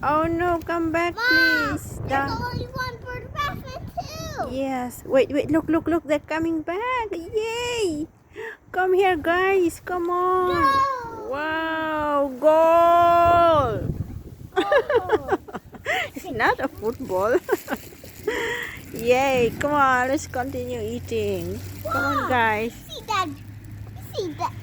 Oh no, come back, Mom, please. there's only one bird basket too. Yes. Wait, look. They're coming back. Yay. Come here, guys. Come on. Go. Wow, goal. Oh. It's not a football. Yay. Come on, let's continue eating. Come on, Wow. guys. See that? See that?